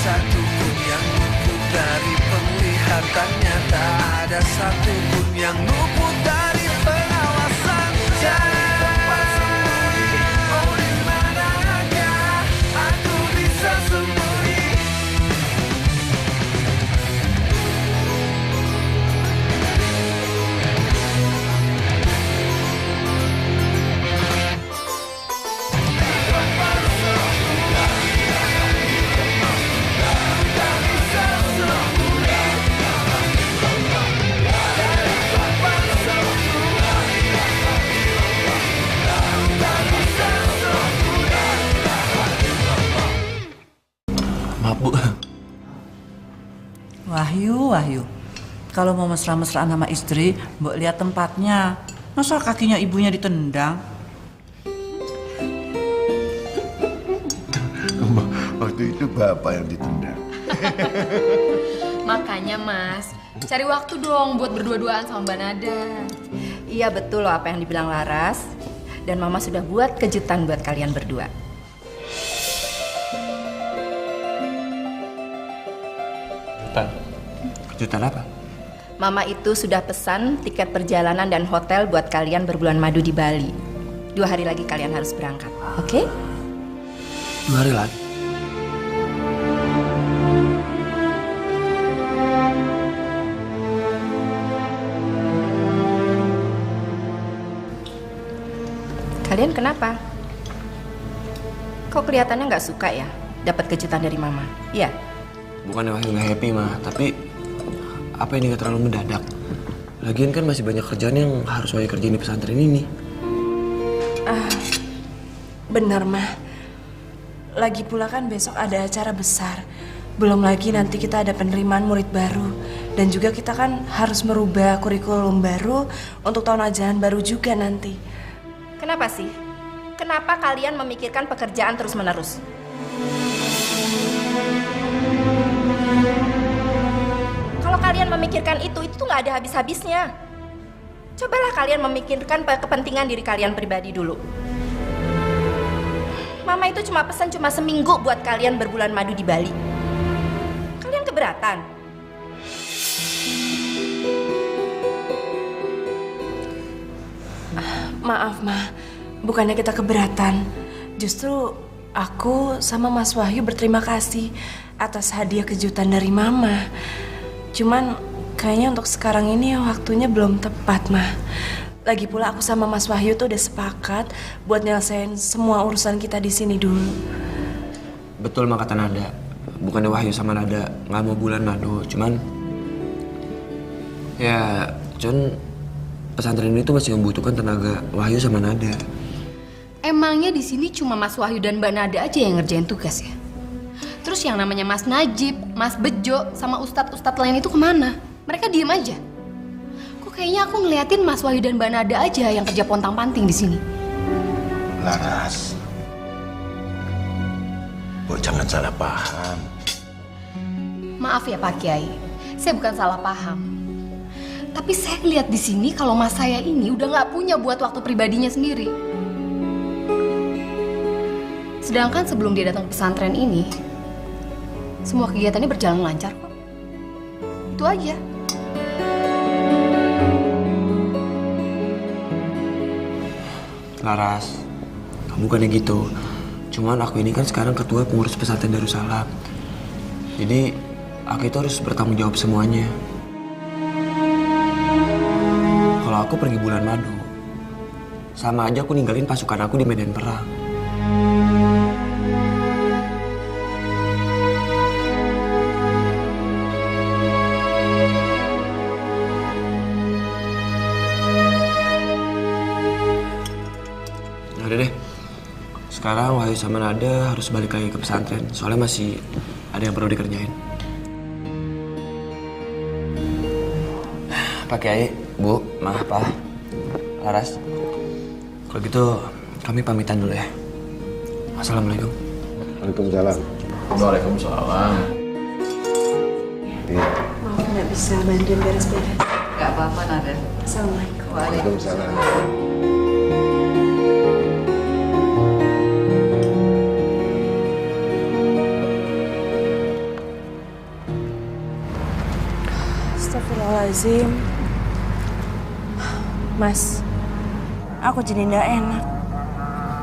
satupun yang luput dari penglihatannya, tak ada satupun yang luput dari pengawasan. Oh, di manakah aku bisa sembunyi? Maaf, Bu. Wahyu. Kalau mau mesra-mesraan sama istri, Mbok lihat tempatnya. Masa kakinya ibunya ditendang? Waktu itu bapak yang ditendang. Makanya Mas, cari waktu dong buat berdua-duaan sama Mbak Nada. Iya betul loh apa yang dibilang Laras. Dan Mama sudah buat kejutan buat kalian berdua. Kejutan apa? Mama itu sudah pesan tiket perjalanan dan hotel buat kalian berbulan madu di Bali. 2 hari lagi kalian harus berangkat, oke? 2 hari lagi. Kalian kenapa? Kok kelihatannya nggak suka ya dapat kejutan dari Mama? Iya? Bukannya Wahyu nggak happy, mah, tapi apa ini nggak terlalu mendadak? Lagian kan masih banyak kerjaan yang harus Wahyu kerjain di pesantren ini. Bener, Mah. Lagi pula kan besok ada acara besar. Belum lagi nanti kita ada penerimaan murid baru. Dan juga kita kan harus merubah kurikulum baru untuk tahun ajaran baru juga nanti. Kenapa sih? Kenapa kalian memikirkan pekerjaan terus-menerus? Kalau kalian memikirkan itu tuh nggak ada habis-habisnya. Cobalah kalian memikirkan kepentingan diri kalian pribadi dulu. Mama itu cuma pesan cuma seminggu buat kalian berbulan madu di Bali. Kalian keberatan? Maaf, Ma. Bukannya kita keberatan. Justru aku sama Mas Wahyu berterima kasih atas hadiah kejutan dari Mama. Cuman kayaknya untuk sekarang ini waktunya belum tepat, Ma. Lagi pula aku sama Mas Wahyu tuh udah sepakat buat nyelesain semua urusan kita di sini dulu. Betul, mah kata Nada. Bukannya Wahyu sama Nada nggak mau bulan madu, cuman ya, pesantren ini tuh masih membutuhkan tenaga Wahyu sama Nada. Emangnya di sini cuma Mas Wahyu dan Mbak Nada aja yang ngerjain tugas ya? Terus yang namanya Mas Najib, Mas Bejo, sama ustadz-ustadz lain itu kemana? Mereka diem aja. Kok kayaknya aku ngeliatin Mas Wahyu dan Mbak Nada aja yang kerja pontang-panting di sini. Laras, Bu, jangan salah paham. Maaf ya Pak Kiai, saya bukan salah paham. Tapi saya lihat di sini kalau mas saya ini udah nggak punya buat waktu pribadinya sendiri. Sedangkan sebelum dia datang ke pesantren ini, semua kegiatannya berjalan lancar kok. Itu aja. Laras, bukannya gitu. Cuman aku ini kan sekarang ketua pengurus pesantren Darussalam. Jadi aku itu harus bertanggung jawab semuanya. Kalau aku pergi bulan madu, sama aja aku ninggalin pasukan aku di medan perang. Udah deh, sekarang Wahyu sama Nada harus balik lagi ke pesantren. Soalnya masih ada yang perlu dikerjain. Pak Kiai, Bu, maaf Pak, Laras. Kalau gitu kami pamitan dulu ya. Assalamualaikum. Waalaikumsalam. Waalaikumsalam. Maaf nggak bisa bantuin beres-beres. Gak apa-apa, Nada. Assalamualaikum. Waalaikumsalam. Astagfirullahaladzim. Mas, aku jadi nggak enak.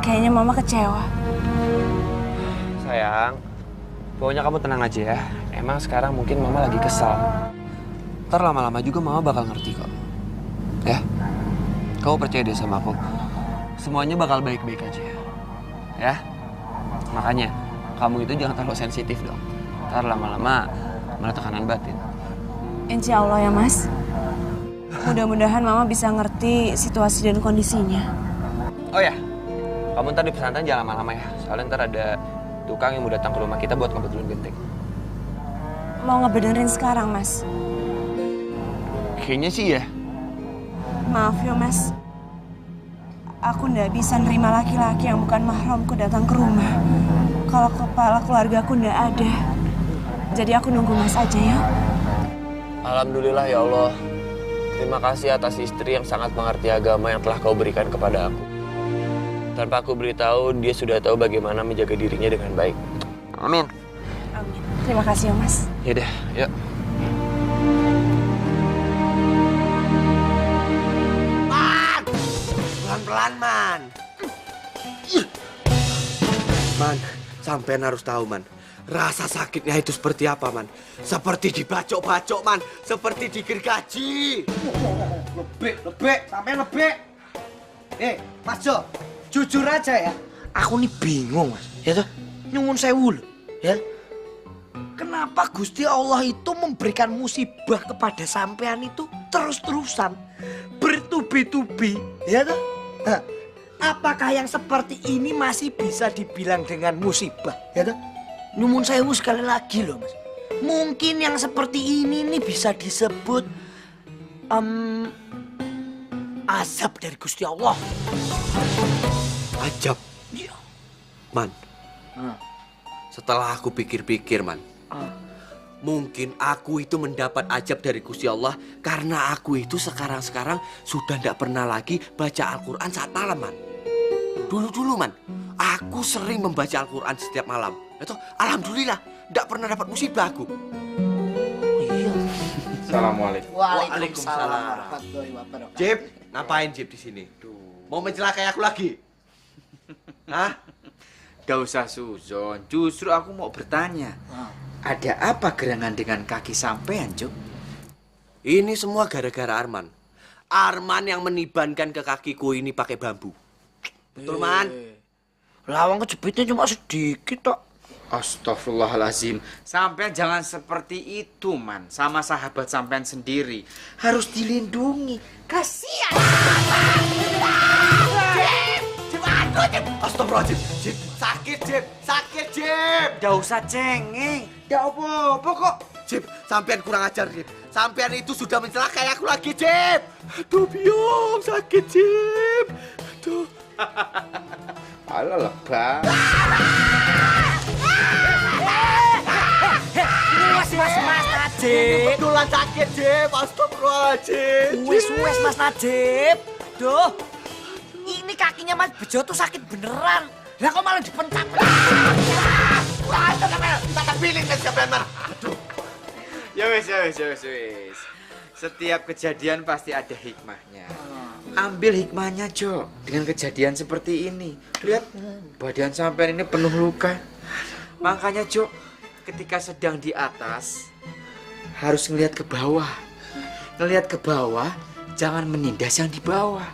Kayaknya mama kecewa. Sayang, pokoknya kamu tenang aja ya. Emang sekarang mungkin mama lagi kesal. Ntar lama-lama juga mama bakal ngerti kok. Ya, kamu percaya deh sama aku. Semuanya bakal baik-baik aja. Ya, makanya kamu itu jangan terlalu sensitif dong. Ntar lama-lama malah tekanan batin. Insya Allah ya mas. Mudah-mudahan mama bisa ngerti situasi dan kondisinya. Oh ya, kamu ntar di pesantren jangan lama-lama ya. Soalnya ntar ada tukang yang mau datang ke rumah kita buat ngebetulin genteng. Mau ngebenerin sekarang mas? Kayaknya sih ya. Maaf ya mas. Aku nggak bisa nerima laki-laki yang bukan mahramku datang ke rumah. Kalau kepala keluargaku nggak ada. Jadi aku nunggu mas aja ya. Alhamdulillah ya Allah. Terima kasih atas istri yang sangat mengerti agama yang telah kau berikan kepada aku. Tanpa aku beritahu, dia sudah tahu bagaimana menjaga dirinya dengan baik. Amin. Amin. Terima kasih ya mas. Yaudah, yuk. Man! Pelan-pelan, Man. Man, sampean harus tahu, Man. Rasa sakitnya itu seperti apa, Man? Seperti dibacok-bacok, Man. Seperti digergaji. Lebih, sampean lebih. Mas Jo, jujur aja ya. Aku nih bingung, Mas. Ya toh, nyuwun sewu lho, ya. Kenapa Gusti Allah itu memberikan musibah kepada sampean itu terus-terusan, bertubi-tubi, ya toh? Nah, apakah yang seperti ini masih bisa dibilang dengan musibah, ya toh? Nyumun sewu sekali lagi loh, Mas. Mungkin yang seperti ini nih bisa disebut azab dari Gusti Allah. Ajab. Iya. Man, setelah aku pikir-pikir, Man. Mungkin aku itu mendapat ajab dari Gusti Allah karena aku itu sekarang-sekarang sudah tidak pernah lagi baca Al-Quran saat malam, Man. Dulu-dulu, Man, aku sering membaca Al-Quran setiap malam. Itu alhamdulillah, tidak pernah dapat musibah aku. Iya. Assalamualaikum. Waalaikumsalam warahmatullahi wabarakatuh. Jib, ngapain Jib di sini? Mau mencelakai aku lagi? Hah? Gak usah suzon, justru aku mau bertanya. Ada apa gerangan dengan kaki sampean, Cuk? Ini semua gara-gara Arman. Arman yang menibankan ke kakiku ini pakai bambu. Betul, Man? Lawang kejepitnya cuma sedikit tok. Astagfirullahalazim. Sampean jangan seperti itu, Man. Sama sahabat sampean sendiri. Harus dilindungi. Kasihan. Astagfirullahaladzim. Jib, sakit, Jib. Sakit, Jib. Gak usah cengeng. Gak apa-apa kok. Jib, sampean kurang ajar, Jib. Sampean itu sudah mencelakai aku lagi, Jib. Aduh, biong. Sakit, Jib. Aduh. Alah lebah. Mas Najib. Betulan sakit, Jib. Astagfirullahaladzim. Wes Mas Najib. Duh. Ini kakinya Mas Bejo tuh sakit beneran. Lah kok malah dipencet? Aduh, sampean. Tak pilih kan sampean, Man. Aduh. Ya wes. Setiap kejadian pasti ada hikmahnya. Ambil hikmahnya, Jo. Dengan kejadian seperti ini. Lihat, badan sampean ini penuh luka. Makanya, Jo, ketika sedang di atas, harus ngelihat ke bawah. Ngelihat ke bawah, jangan menindas yang di bawah.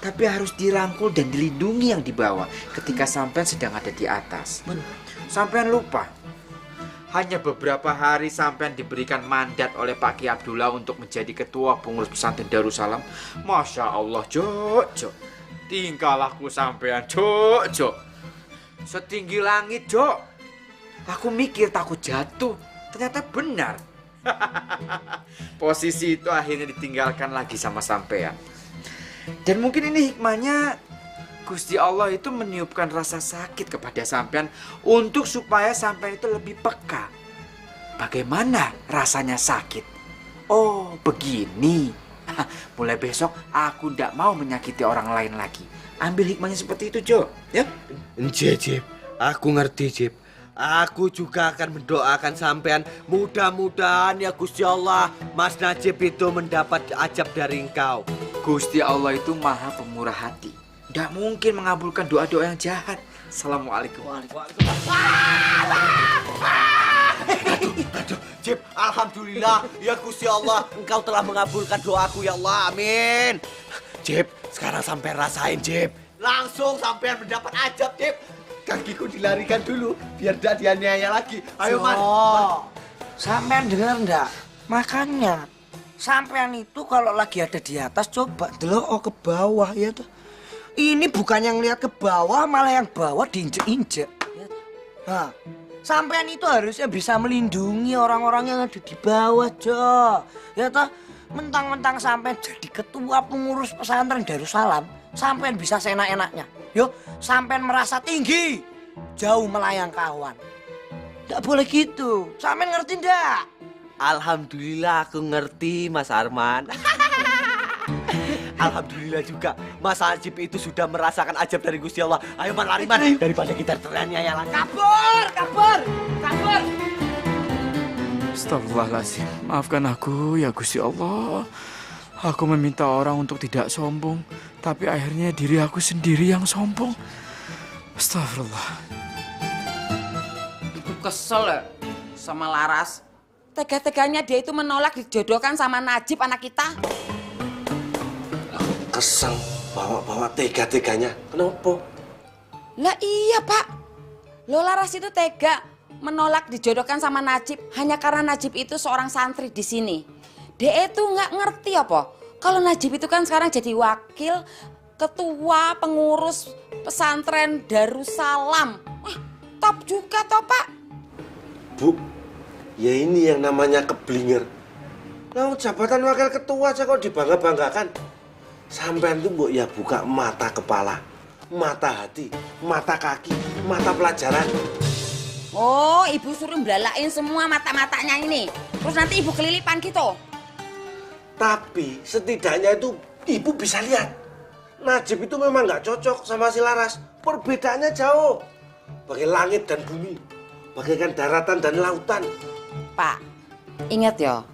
Tapi harus dirangkul dan dilindungi yang di bawah ketika sampean sedang ada di atas. Sampean lupa. Hanya beberapa hari sampean diberikan mandat oleh Pak Ki Abdullah untuk menjadi ketua pengurus pesantren Darussalam. Masya Allah, Jok. Tingkah laku sampean, Jok. Setinggi langit, Jok. Aku mikir takut jatuh. Ternyata benar. Posisi itu akhirnya ditinggalkan lagi sama sampean. Dan mungkin ini hikmahnya Gusti Allah itu meniupkan rasa sakit kepada sampean untuk supaya sampean itu lebih peka. Bagaimana rasanya sakit? Oh, begini. Mulai besok aku tidak mau menyakiti orang lain lagi. Ambil hikmahnya seperti itu, Jo. Ya? Jib. Aku ngerti, Jib. aku juga akan mendoakan sampean. Mudah-mudahan ya Gusti Allah, Mas Najib itu mendapat ajab dari engkau. Gusti Allah itu maha pemurah hati. Tidak mungkin mengabulkan doa-doa yang jahat. Assalamualaikum. Aduh, Jib, alhamdulillah ya Gusti Allah, engkau telah mengabulkan doaku ya Allah, amin. Jib, sekarang sampai rasain Jib. Langsung sampai mendapat ajab Jib. Kakiku dilarikan dulu biar tidak dianiaya lagi. Ayo Man. Sampean dengar ndak? Makanya sampean itu kalau lagi ada di atas coba delok ke bawah ya tuh. Ini bukan yang lihat ke bawah, malah yang bawah diinjek-injek. Ya, nah, sampean itu harusnya bisa melindungi orang-orang yang ada di bawah, Jo. Ya toh, mentang-mentang sampean jadi ketua pengurus pesantren Darussalam, sampean bisa seenak-enaknya. Yo, sampean merasa tinggi, jauh melayang kawan. Nggak boleh gitu. Sampean ngerti ndak? Alhamdulillah aku ngerti Mas Arman. Alhamdulillah juga Mas Najib itu sudah merasakan ajab dari Gusti Allah. Ayo Man, lari Man, daripada kita teraniaya lagi. Kabur. Astagfirullahaladzim. Maafkan aku ya Gusti Allah. Aku meminta orang untuk tidak sombong, tapi akhirnya diri aku sendiri yang sombong. Astagfirullah. Ibu kesel ya sama Laras. Tega-teganya dia itu menolak dijodohkan sama Najib anak kita. Kesel, bawa tega-teganya. Kenapa? Lah iya Pak. Lo Laras itu tega menolak dijodohkan sama Najib hanya karena Najib itu seorang santri di sini. Dia itu nggak ngerti apa. Kalau Najib itu kan sekarang jadi wakil ketua pengurus pesantren Darussalam. Wah, top juga toh Pak. Bu, ya ini yang namanya keblinger. Nah, jabatan wakil ketua aja kok dibangga-banggakan. Sampean tuh mbok ya buka mata kepala, mata hati, mata kaki, mata pelajaran. Oh, ibu suruh belalain semua mata-matanya ini. Terus nanti ibu kelilipan gitu. Tapi setidaknya itu ibu bisa lihat. Najib itu memang nggak cocok sama si Laras. Perbedaannya jauh. Bagai langit dan bumi. Bagaikan daratan dan lautan. Pak, ingat ya.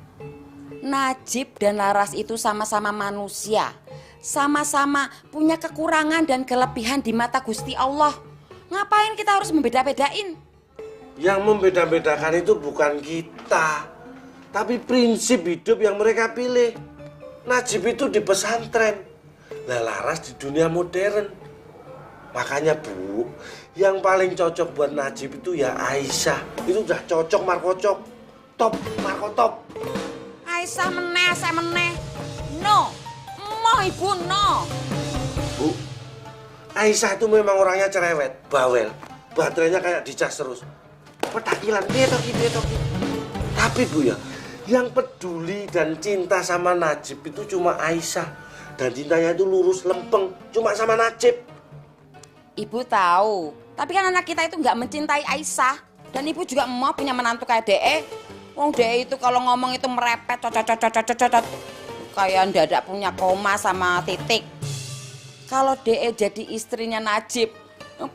Najib dan Laras itu sama-sama manusia. Sama-sama punya kekurangan dan kelebihan di mata Gusti Allah. Ngapain kita harus membeda-bedain? Yang membeda-bedakan itu bukan kita, tapi prinsip hidup yang mereka pilih. Najib itu di pesantren, Laras di dunia modern. Makanya Bu, yang paling cocok buat Najib itu ya Aisyah. Itu udah cocok markocok, top markotop. Aisyah meneh, saya meneh. No, mau ibu no. Bu, Aisyah itu memang orangnya cerewet, bawel, baterainya kayak dicas terus. Petakilan, betoki. Tapi Bu ya, yang peduli dan cinta sama Najib itu cuma Aisyah. Dan cintanya itu lurus lempeng, cuma sama Najib. Ibu tahu, tapi kan anak kita itu nggak mencintai Aisyah. Dan ibu juga mau punya menantu kayak DE. Wong DE itu kalau ngomong itu merepet, cocot. Kayak ndadak punya koma sama titik. Kalau DE jadi istrinya Najib,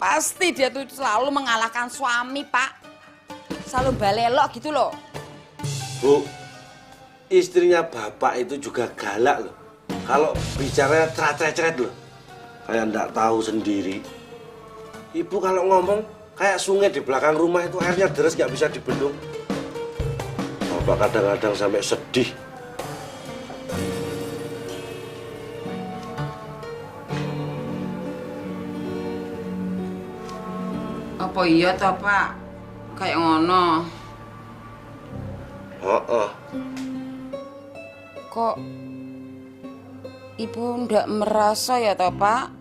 pasti dia tuh selalu mengalahkan suami, Pak. Selalu balelok gitu loh. Bu, istrinya bapak itu juga galak loh. Kalau bicaranya ceret-ceret loh. Kayak ndak tahu sendiri. Ibu kalau ngomong kayak sungai di belakang rumah itu airnya deras nggak bisa dibendung. Bapak kadang-kadang sampai sedih. Apa iya toh Pak? Kayak ngono. Oh. Kok ibu ndak merasa ya toh Pak?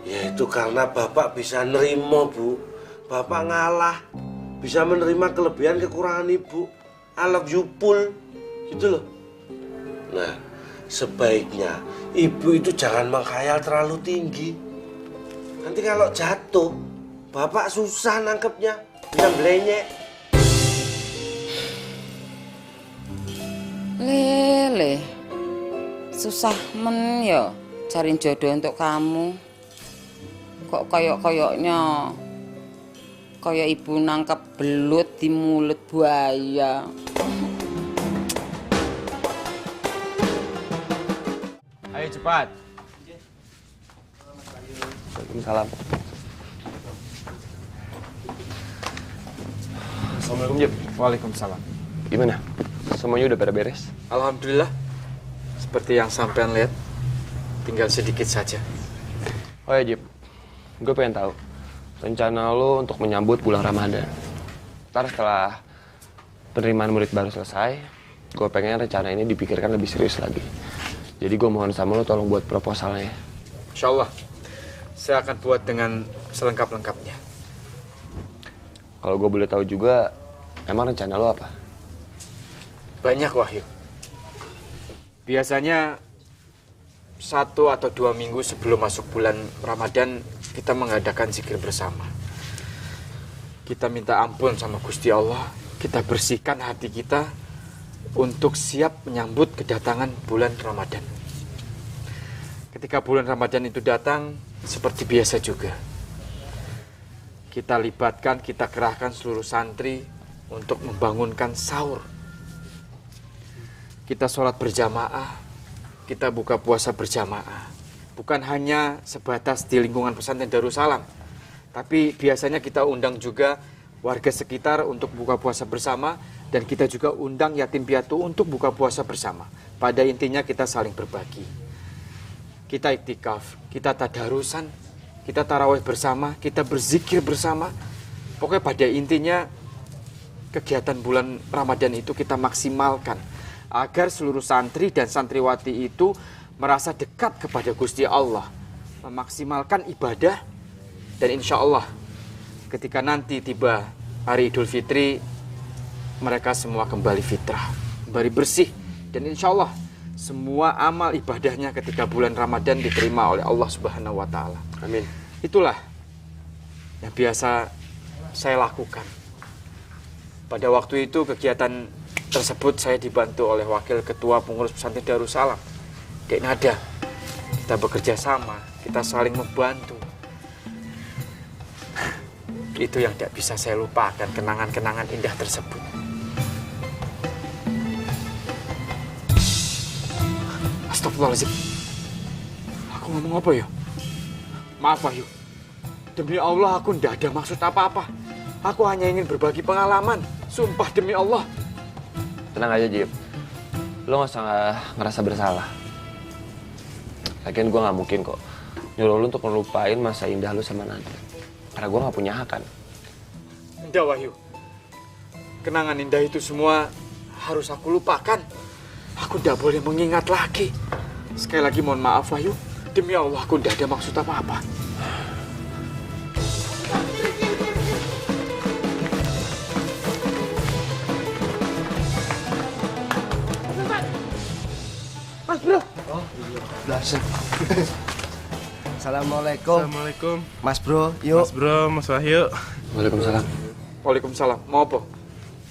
Ya itu karena bapak bisa nerima Bu. Bapak ngalah. Bisa menerima kelebihan kekurangan ibu. I love you full. Gitu loh. Nah, sebaiknya ibu itu jangan menghayal terlalu tinggi. Nanti kalau jatuh, bapak susah nangkepnya. Bisa belenyek. Lele, susah men ya cariin jodoh untuk kamu. Kok koyok-koyoknya Kayak ibu nangkep belut di mulut buaya. Ayo cepat. Waalaikumsalam. Assalamualaikum, Jep. Waalaikumsalam. Gimana? Semuanya udah pada beres? Alhamdulillah. Seperti yang sampean lihat, tinggal sedikit saja. Oh ya, Jep. Gue pengen tahu rencana lo untuk menyambut bulan Ramadan. Ntar setelah penerimaan murid baru selesai, gue pengen rencana ini dipikirkan lebih serius lagi. Jadi gue mohon sama lo tolong buat proposalnya. Insya Allah, saya akan buat dengan selengkap-lengkapnya. Kalau gue boleh tahu juga, emang rencana lo apa? Banyak, Wahyu. Biasanya 1 atau 2 minggu sebelum masuk bulan Ramadan, kita mengadakan zikir bersama. Kita minta ampun sama Gusti Allah, kita bersihkan hati kita untuk siap menyambut kedatangan bulan Ramadan. Ketika bulan Ramadan itu datang, seperti biasa juga. Kita libatkan, kita kerahkan seluruh santri untuk membangunkan sahur. Kita sholat berjamaah, kita buka puasa berjamaah. Bukan hanya sebatas di lingkungan pesantren Darussalam, tapi biasanya kita undang juga warga sekitar untuk buka puasa bersama, dan kita juga undang yatim piatu untuk buka puasa bersama. Pada intinya kita saling berbagi. Kita iktikaf, kita tadarusan, kita tarawih bersama, kita berzikir bersama. Pokoknya pada intinya kegiatan bulan Ramadan itu kita maksimalkan agar seluruh santri dan santriwati itu merasa dekat kepada Gusti Allah, memaksimalkan ibadah, dan insya Allah ketika nanti tiba hari Idul Fitri, mereka semua kembali fitrah, kembali bersih, dan insya Allah semua amal ibadahnya ketika bulan Ramadan diterima oleh Allah Subhanahu wa Ta'ala. Amin. Itulah yang biasa saya lakukan. Pada waktu itu kegiatan tersebut saya dibantu oleh Wakil Ketua Pengurus Pesantren Darussalam, Dek Nada. Kita bekerja sama, kita saling membantu. Itu yang tidak bisa saya lupakan, kenangan-kenangan indah tersebut. Astagfirullahaladzim. Aku ngomong apa ya? Maaf, Wahyu. Demi Allah aku tidak ada maksud apa-apa. Aku hanya ingin berbagi pengalaman. Sumpah demi Allah. Tenang aja, Jip. Lo nggak usah ngerasa bersalah. Lagian gue nggak mungkin kok nyuruh lo untuk ngelupain masa indah lo sama Nada. Karena gue nggak punya hak kan. Enggak, Wahyu. Kenangan indah itu semua harus aku lupakan. Aku tidak boleh mengingat lagi. Sekali lagi mohon maaf, Wahyu. Demi Allah aku tidak ada maksud apa-apa. Mas Bro. Oh, belasan. Assalamualaikum. Assalamualaikum. Mas Bro, yuk. Mas Bro, Mas Wahyu. Waalaikumsalam. Waalaikumsalam. Mau apa?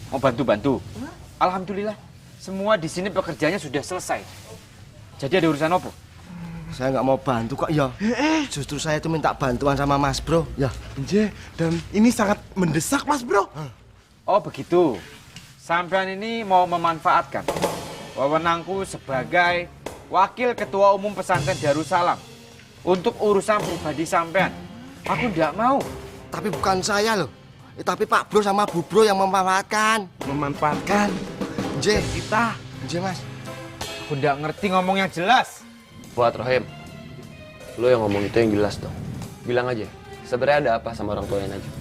Mau bantu-bantu? Alhamdulillah. Semua di sini pekerjaannya sudah selesai. Jadi ada urusan apa? Saya nggak mau bantu kok, ya. Justru saya itu minta bantuan sama Mas Bro, ya. Dan ini sangat mendesak, Mas Bro. Oh begitu. Sampean ini mau memanfaatkan wewenangku sebagai Wakil Ketua Umum Pesantren Darussalam untuk urusan pribadi sampean. Aku tidak mau. Tapi bukan saya loh. Tapi Pak Bro sama Bu Bro yang memanfaatkan. Memanfaatkan? Kita. Mas. Aku tidak ngerti ngomong yang jelas. Buat Rohim, lo yang ngomong itu yang jelas dong. Bilang aja, sebenarnya ada apa sama orang tuanya Najib?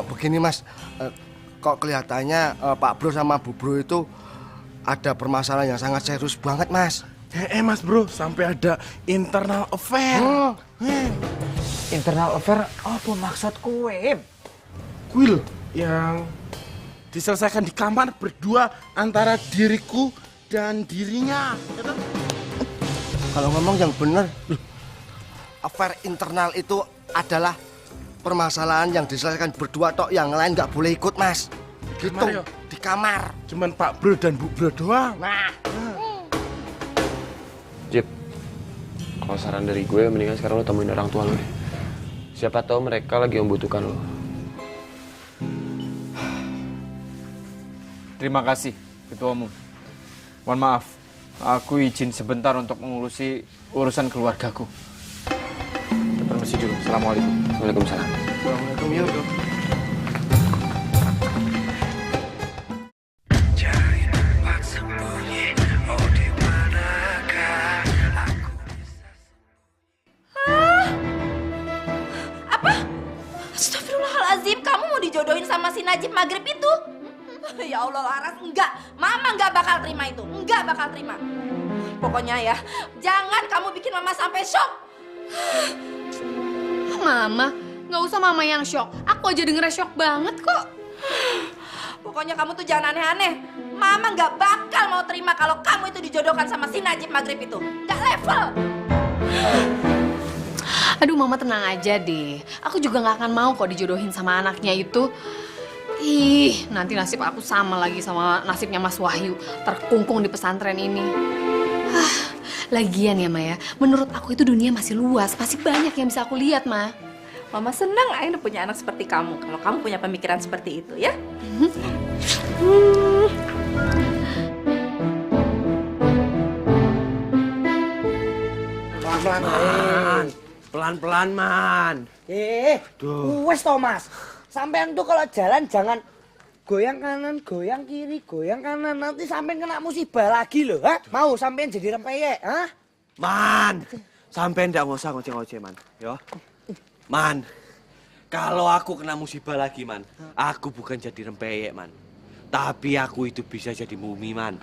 Begini Mas, kok kelihatannya Pak Bro sama Bu Bro itu ada permasalahan yang sangat serius banget Mas. Mas Bro, sampai ada internal affair. Internal affair apa maksud kue? Kuil yang diselesaikan di kamar berdua antara diriku dan dirinya. Kalau ngomong yang benar, affair internal itu adalah permasalahan yang diselesaikan berdua tok, yang lain nggak boleh ikut Mas. Gitu, di kamar. Cuman Pak Bro dan Bu Bro doang. Nah. Jip, kalau saran dari gue mendingan sekarang lo temuin orang tua lo deh. Siapa tahu mereka lagi membutuhkan lo. Terima kasih, Ketua Umum. Mohon maaf, aku izin sebentar untuk mengurusi urusan keluargaku. Permisi dulu. Assalamualaikum. Waalaikumsalam. Assalamualaikum ya, Bro. Astagfirullahaladzim, kamu mau dijodohin sama si Najib Maghrib itu? Ya Allah Laras, enggak. Mama enggak bakal terima itu. Enggak bakal terima. Pokoknya ya, jangan kamu bikin Mama sampai shock. Mama, nggak usah Mama yang shock. Aku aja dengernya shock banget kok. Pokoknya kamu tuh jangan aneh-aneh. Mama nggak bakal mau terima kalau kamu itu dijodohkan sama si Najib Maghrib itu. Nggak level. Aduh Mama tenang aja deh. Aku juga nggak akan mau kok dijodohin sama anaknya itu. Ih, nanti nasib aku sama lagi sama nasibnya Mas Wahyu. Terkungkung di pesantren ini. Lagian ya Ma ya, menurut aku itu dunia masih luas. Masih banyak yang bisa aku lihat Ma. Mama senang Aina punya anak seperti kamu. Kalau kamu punya pemikiran seperti itu ya. Pelan-pelan, Pelan-pelan, Man. Wes Thomas. Sampean tuh kalau jalan jangan goyang kanan, goyang kiri, goyang kanan. Nanti sampean kena musibah lagi loh, ha? Mau sampean jadi rempeyek, ha? Man, sampean ndak usah ngoceh-ngoceh, Man. Yo. Man, kalau aku kena musibah lagi, Man, aku bukan jadi rempeyek, Man. Tapi aku itu bisa jadi mumi, Man.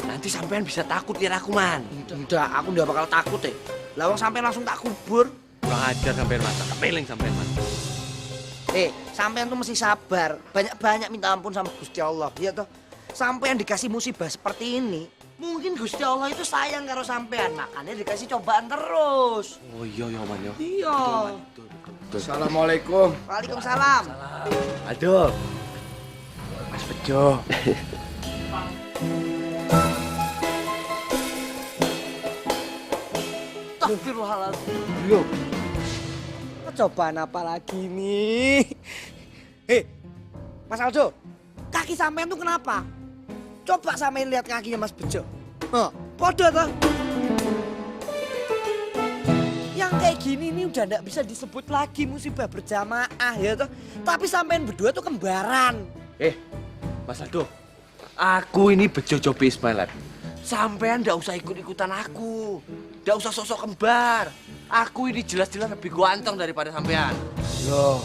Nanti sampean bisa takut lihat aku, Man. Enggak, aku ndak bakal takut deh. Lawang sampean langsung tak kubur. Kurang ajar sampean, Man. Kepeling sampean, Man. Sampean tuh mesti sabar. Banyak-banyak minta ampun sama Gusti Allah, ya toh. Sampean dikasih musibah seperti ini, mungkin Gusti Allah itu sayang karo sampean, makanya dikasih cobaan terus. Oh iya, Man, yo. Iya. Assalamualaikum. Waalaikumsalam. Aduh. Mas Bejo. Astagfirullahaladzim. Yo. Cobaan apa lagi nih? Mas Aldo, kaki sampean tuh kenapa? Coba sampean lihat kakinya Mas Bejo. Podo toh. Yang kayak gini nih udah nggak bisa disebut lagi musibah berjamaah ya toh. Tapi sampean berdua tuh kembaran. Mas Aldo, aku ini Bejo Cobi Ismailan. Sampean ndak usah ikut-ikutan aku. Ndak usah sosok kembar. Aku ini jelas-jelas lebih ganteng daripada sampean. Loh,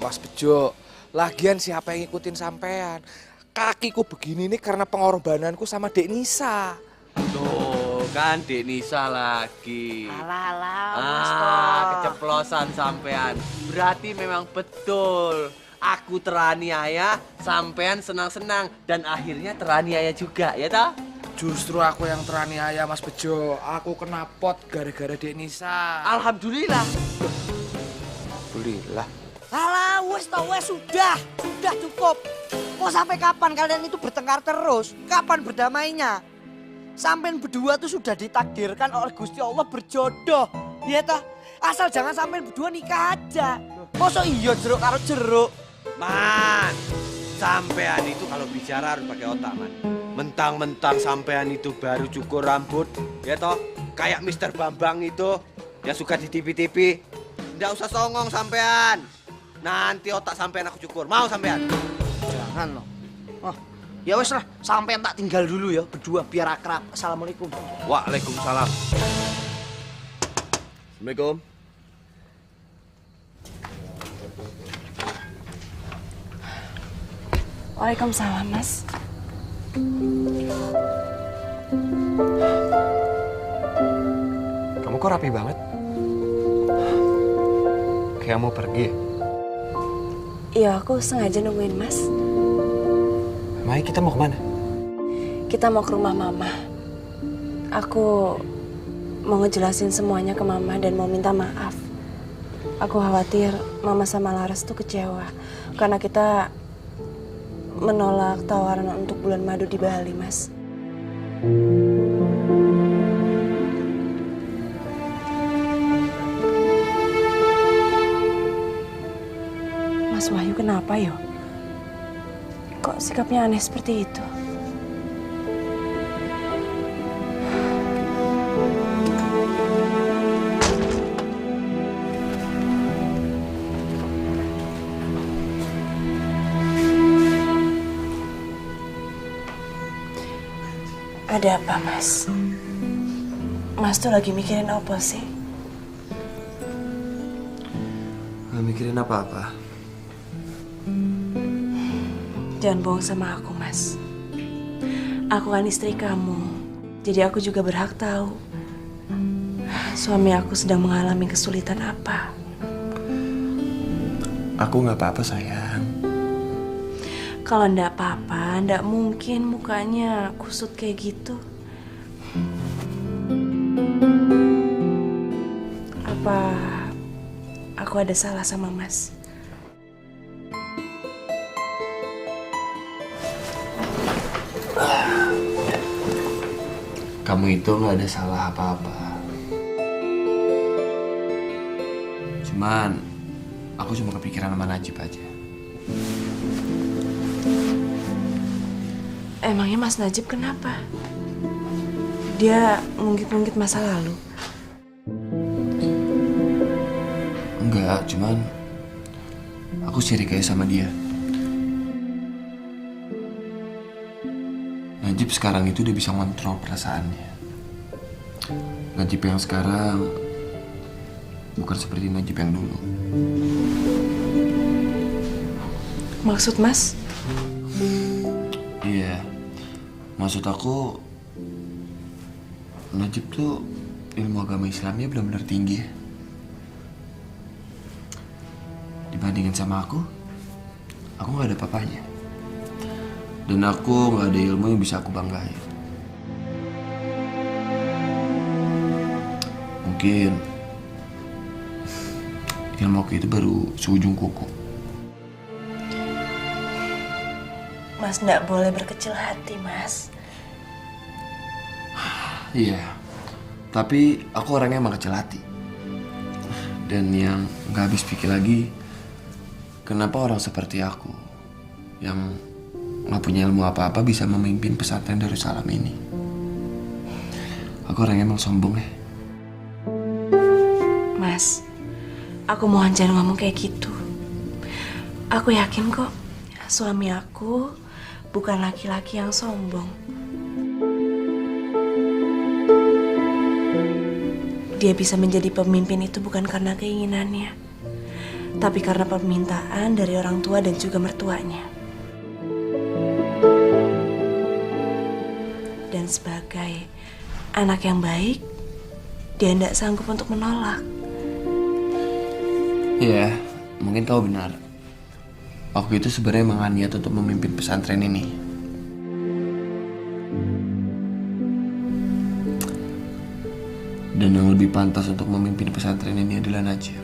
Mas Bejo, lagian siapa yang ngikutin sampean? Kakiku begini nih karena pengorbananku sama Dek Nisa. Tuh, kan Dek Nisa lagi. Alah, keceplosan sampean. Berarti memang betul. Aku teraniaya, sampean senang-senang. Dan akhirnya teraniaya juga, ya toh? Justru aku yang teraniaya, Mas Bejo. Aku kena pot gara-gara Dek Nisa. Alhamdulillah. Alhamdulillah. Alah, wes sudah cukup. Mau sampai kapan kalian itu bertengkar terus? Kapan berdamainya? Sampean berdua tuh sudah ditakdirkan oleh Gusti Allah berjodoh, ya toh? Asal jangan sampean berdua nikah aja. Masa iya jeruk karo jeruk? Man, sampean itu kalau bicara harus pakai otak, Man. Mentang-mentang sampean itu baru cukur rambut, ya toh? Kayak Mr. Bambang itu, yang suka di TV-TV. Nggak usah songong sampean. Nanti otak sampean aku cukur. Mau sampean? Jangan loh. Ya wes lah, sampean tak tinggal dulu ya, berdua biar akrab. Assalamualaikum. Waalaikumsalam. Assalamualaikum. Waalaikumsalam, Mas. Kamu kok rapi banget? Kayak mau pergi ya? Iya, aku sengaja nungguin Mas. Mai, kita mau kemana? Kita mau ke rumah Mama. Aku mau ngejelasin semuanya ke Mama dan mau minta maaf. Aku khawatir Mama sama Laras tuh kecewa karena kita menolak tawaran untuk bulan madu di Bali, Mas. Mas Mas Wahyu kenapa yo? Kok sikapnya aneh seperti itu? Ada apa, Mas? Mas tuh lagi mikirin apa sih? Gak mikirin apa-apa. Jangan bohong sama aku, Mas. Aku kan istri kamu, jadi aku juga berhak tahu suami aku sedang mengalami kesulitan apa. Aku gak apa-apa, sayang. Kalau ndak apa-apa, ndak mungkin mukanya kusut kayak gitu. Apa aku ada salah sama Mas? Kamu itu gak ada salah apa-apa. Cuman, aku cuma kepikiran sama Najib aja. Emangnya Mas Najib kenapa? Dia ngungkit-ngungkit masa lalu? Enggak, cuman aku sirik aja sama dia. Najib sekarang itu udah bisa ngontrol perasaannya. Najib yang sekarang bukan seperti Najib yang dulu. Maksud Mas? Iya, maksud aku Najib tuh ilmu agama Islamnya benar-benar tinggi ya. Dibandingin sama aku gak ada papanya. Dan aku gak ada ilmu yang bisa aku banggain. Mungkin ilmu aku itu baru seujung kuku. Mas nggak boleh berkecil hati, Mas. Iya, tapi aku orangnya emang kecil hati. Dan yang gak habis pikir lagi, kenapa orang seperti aku yang gak punya ilmu apa-apa bisa memimpin pesantren Darussalam ini? Aku orangnya emang sombong ya. Mas, aku mohon jangan ngomong kayak gitu. Aku yakin kok suami aku bukan laki-laki yang sombong. Dia bisa menjadi pemimpin itu bukan karena keinginannya, tapi karena permintaan dari orang tua dan juga mertuanya. Dan sebagai anak yang baik, dia tidak sanggup untuk menolak. Iya, mungkin kau benar. Aku itu sebenarnya emang niat untuk memimpin pesantren ini. Dan yang lebih pantas untuk memimpin pesantren ini adalah Najib.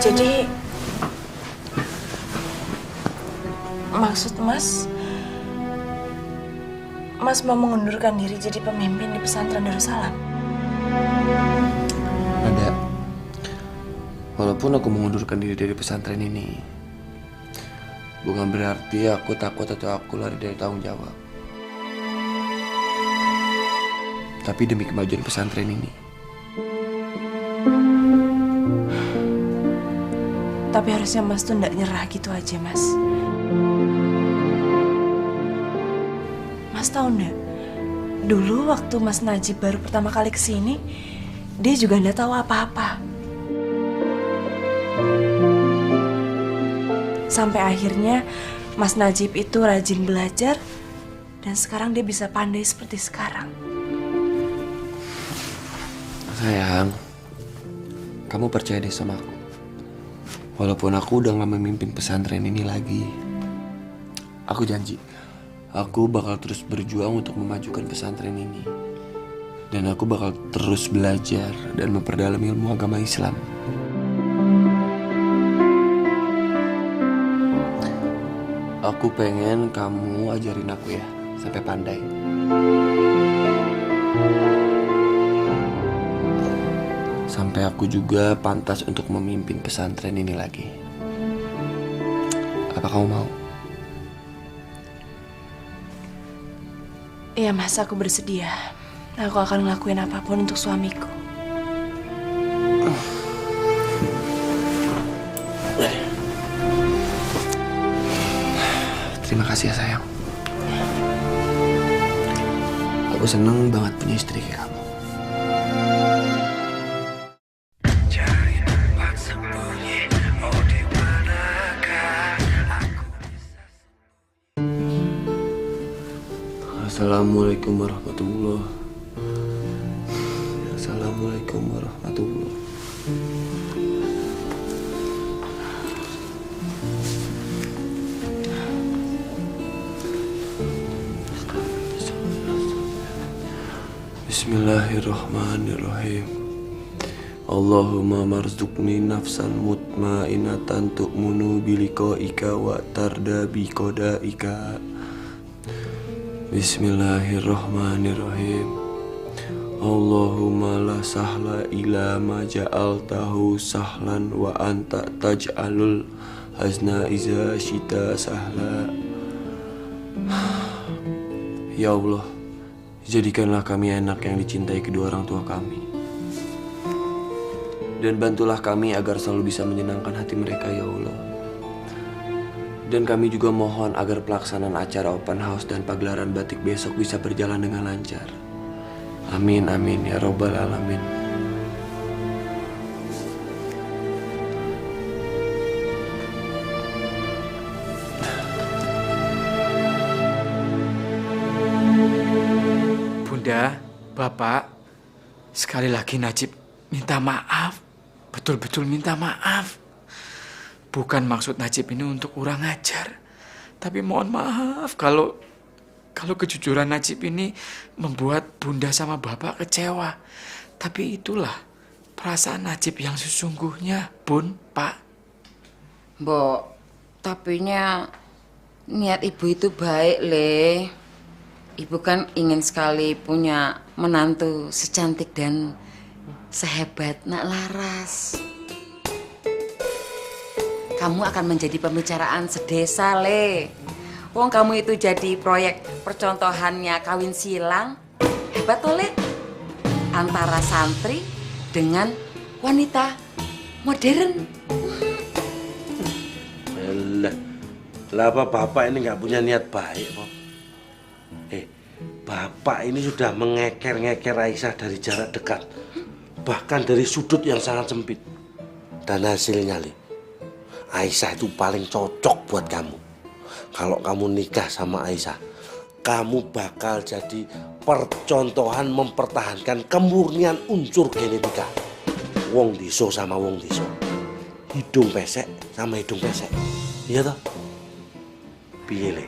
Jadi, maksud Mas mau mengundurkan diri jadi pemimpin di pesantren Darussalam? Ada. Walaupun aku mengundurkan diri dari pesantren ini, bukan berarti aku takut atau aku lari dari tanggung jawab. Tapi demi kemajuan pesantren ini. Tapi harusnya Mas tuh nggak nyerah gitu aja, Mas. Mas tahu nggak? Dulu waktu Mas Najib baru pertama kali kesini, dia juga nggak tahu apa-apa. Sampai akhirnya Mas Najib itu rajin belajar dan sekarang dia bisa pandai seperti sekarang. Sayang, kamu percaya deh sama aku. Walaupun aku udah gak memimpin pesantren ini lagi, aku janji, aku bakal terus berjuang untuk memajukan pesantren ini. Dan aku bakal terus belajar dan memperdalam ilmu agama Islam. Aku pengen kamu ajarin aku ya, sampai pandai. sampai aku juga pantas untuk memimpin pesantren ini lagi. Apa kamu mau? Iya Mas, aku bersedia. Aku akan ngelakuin apapun untuk suamiku. Terima kasih ya sayang. Aku seneng banget punya istri kayak kamu. Assalamualaikum warahmatullahi. Assalamualaikum warahmatullahi. Bismillahirrahmanirrahim. Allahumma marzuqni nafsan mutmainatan tu'minu biliqaika wa tarda biqadaika. Bismillahirrahmanirrahim. Allahumma la sahla ila ma ja'altahu sahlan wa anta taj'alul hazna iza syita sahla. Ya Allah, jadikanlah kami anak yang dicintai kedua orang tua kami. Dan bantulah kami agar selalu bisa menyenangkan hati mereka ya Allah. Dan kami juga mohon agar pelaksanaan acara open house dan pagelaran batik besok bisa berjalan dengan lancar. Amin, amin, ya Rabbal Alamin. Bunda, Bapak, sekali lagi Najib minta maaf. Betul-betul minta maaf. Bukan maksud Najib ini untuk kurang ajar. Tapi mohon maaf kalau kejujuran Najib ini membuat Bunda sama Bapak kecewa. Tapi itulah perasaan Najib yang sesungguhnya, Bun, Pak. Mbok, tapinya niat ibu itu baik, Le. Ibu kan ingin sekali punya menantu secantik dan sehebat Nak Laras. Kamu akan menjadi pembicaraan sedesa, Le. Wong kamu itu jadi proyek percontohannya kawin silang. Hebat toh, Le. Antara santri dengan wanita modern. Lah apa bapak ini nggak punya niat baik, Pop? Bapak ini sudah mengeker-ngeker Aisyah dari jarak dekat. Bahkan dari sudut yang sangat sempit. Dan hasilnya, Le, Aisyah itu paling cocok buat kamu. Kalau kamu nikah sama Aisyah, kamu bakal jadi percontohan mempertahankan kemurnian unsur genetika. Wong diso sama wong diso. Hidung pesek sama hidung pesek. Iya toh? Piye, Le?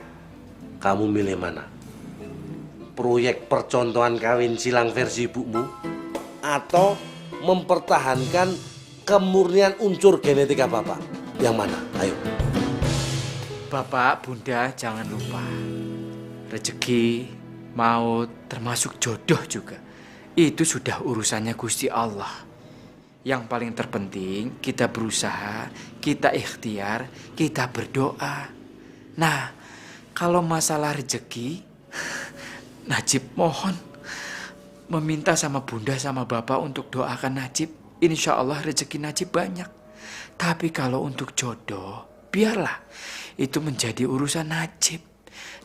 Kamu milih mana? Proyek percontohan kawin silang versi ibumu atau mempertahankan kemurnian unsur genetika Bapak? Yang mana? Ayo. Bapak, Bunda, jangan lupa. Rezeki, maut, termasuk jodoh juga. Itu sudah urusannya Gusti Allah. Yang paling terpenting, kita berusaha, kita ikhtiar, kita berdoa. Nah, kalau masalah rezeki, Najib mohon meminta sama Bunda sama Bapak untuk doakan Najib. Insya Allah rezeki Najib banyak. Tapi kalau untuk jodoh, biarlah itu menjadi urusan Najib.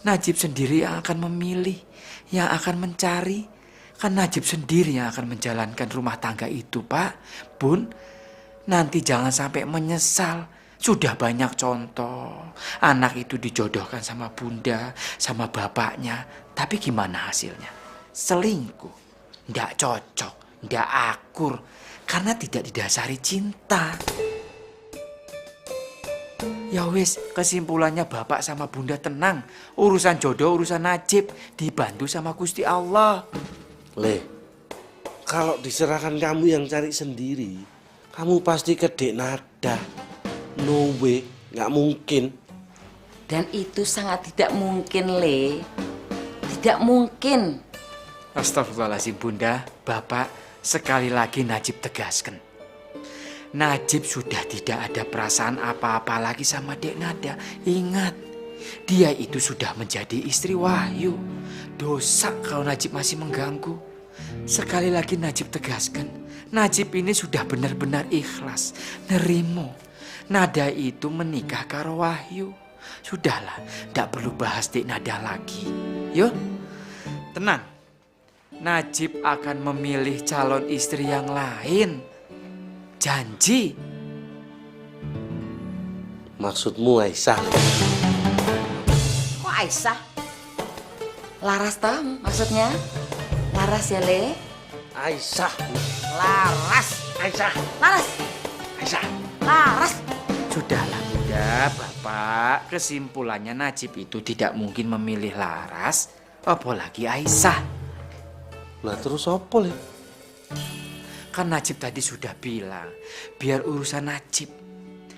Najib sendiri yang akan memilih, yang akan mencari. Kan Najib sendiri yang akan menjalankan rumah tangga itu, Pak, Bun. Nanti jangan sampai menyesal. Sudah banyak contoh. Anak itu dijodohkan sama Bunda, sama bapaknya. Tapi gimana hasilnya? Selingkuh. Nggak cocok, nggak akur. Karena tidak didasari cinta. Ya wis, kesimpulannya Bapak sama Bunda tenang. Urusan jodoh, urusan Najib dibantu sama Gusti Allah. Le, kalau diserahkan kamu yang cari sendiri, kamu pasti kedek nada. No way, nggak mungkin. Dan itu sangat tidak mungkin, Le. Tidak mungkin. Astagfirullahaladzim, Bunda, Bapak, sekali lagi Najib tegaskan. Najib sudah tidak ada perasaan apa-apa lagi sama Dek Nada. Ingat, dia itu sudah menjadi istri Wahyu. Dosa kalau Najib masih mengganggu. Sekali lagi Najib tegaskan, Najib ini sudah benar-benar ikhlas, nerimo. Nada itu menikah karo Wahyu. Sudahlah, tidak perlu bahas Dek Nada lagi. Yuk, tenang. Najib akan memilih calon istri yang lain. Janji. Maksudmu Aisyah? Kok Aisyah? Laras toh maksudnya? Laras ya, Le? Aisyah. Laras. Aisyah. Laras. Aisyah. Laras. Sudahlah Bunda, Bapak. Kesimpulannya Najib itu tidak mungkin memilih Laras, apalagi Aisyah. Lah terus apa, Le? Kan Najib tadi sudah bilang, biar urusan Najib.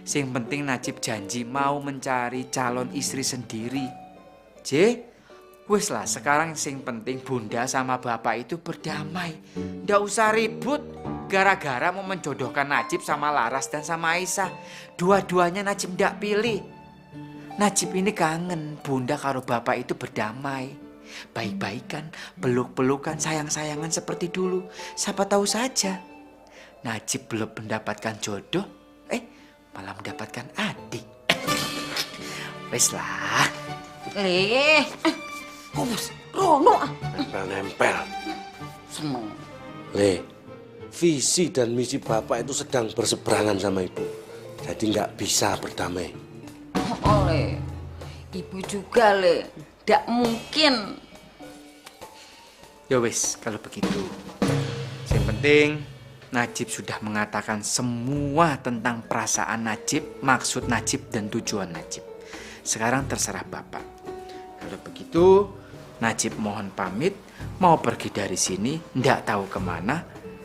Yang penting Najib janji mau mencari calon istri sendiri. Wes lah, sekarang yang penting Bunda sama Bapak itu berdamai. Nggak usah ribut gara-gara mau menjodohkan Najib sama Laras dan sama Aisyah. Dua-duanya Najib nggak pilih. Najib ini kangen Bunda karo Bapak itu berdamai. Baik-baikan, peluk-pelukan, sayang-sayangan seperti dulu. Siapa tahu saja Najib belum mendapatkan jodoh, malah mendapatkan adik. Wes lah. Rono. Nempel. Seneng. Le, visi dan misi Bapak itu sedang berseberangan sama Ibu. Jadi nggak bisa berdamai. Oleh, Ibu juga, Le. Tidak mungkin. Ya wes, kalau begitu. Yang penting Najib sudah mengatakan semua tentang perasaan Najib, maksud Najib dan tujuan Najib. Sekarang terserah Bapak. Kalau begitu, Najib mohon pamit, mau pergi dari sini, ndak tahu kemana.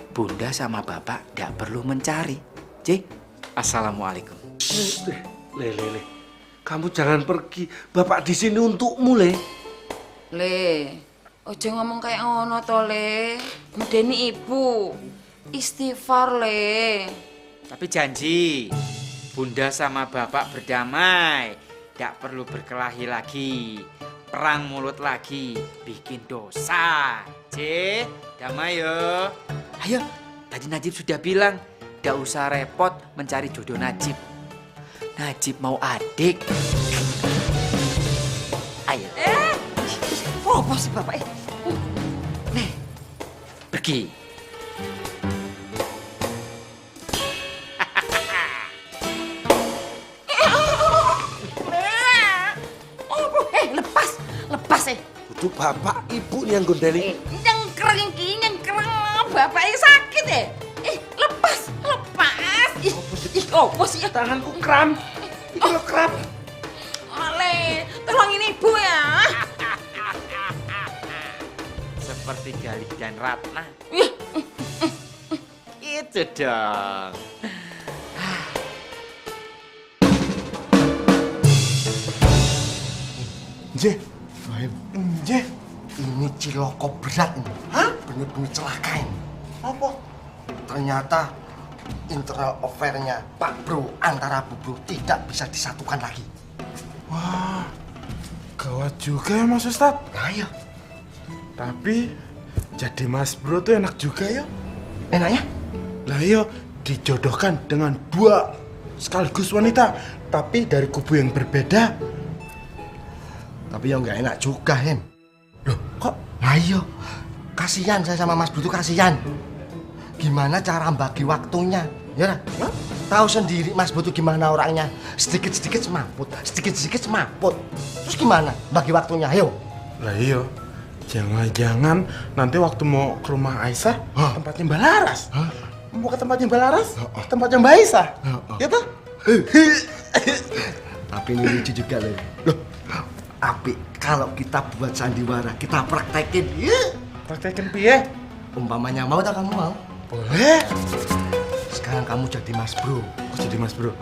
Bunda sama Bapak ndak perlu mencari. Assalamualaikum. Le. Kamu jangan pergi. Bapak di sini untukmu, Le. Ojo ngomong kayak ngono to, Le. Medeni Ibu. Istighfar, Le. Tapi janji, Bunda sama Bapak berdamai. Tidak perlu berkelahi lagi. Perang mulut lagi. Bikin dosa. Damai yo. Ayo, tadi Najib sudah bilang, tidak usah repot mencari jodoh Najib. Najib mau adik. Ayo. Apa sih Bapak? Nih, pergi. Lepas. Kudu Bapak, Ibu yang gondeli. Nyengkreng Bapak sakit lepas. Apa sih? Tanganku kram. Itu kram. Ale, tolongin Ibu ya. Seperti Galih dan Ratna. Itu dong. Ini ciloko berat ini. Bener-bener celaka ini. Apa? Ternyata internal affair-nya Pak Bro antara Bu Bro tidak bisa disatukan lagi. Wah, gawat juga ya Mas Ustadz. Nah ya. Tapi jadi Mas Bro tuh enak juga ya. Enaknya? Lah iya, dijodohkan dengan dua sekaligus wanita, tapi dari kubu yang berbeda. Tapi ya nggak enak juga, Hen. Loh, kok? Nah iya, kasihan saya sama Mas Bro tuh kasihan. Gimana cara bagi waktunya? Ya, tahu sendiri Mas Bro tuh gimana orangnya. Sedikit-sedikit semaput, sedikit-sedikit semaput. Terus gimana bagi waktunya? Ayo. Lah iya, jangan-jangan nanti waktu mau ke rumah Aisyah, tempatnya Mbak Laras. Mau ke tempatnya Mbak Laras, tempatnya Mbak Aisyah. Ya toh? Tapi ini lucu juga loh. Api kalau kita buat sandiwara, kita praktekin. Praktekin piye? Umpamanya mau tak kamu mau? Boleh. Sekarang kamu jadi Mas Bro. Jadi Mas Bro?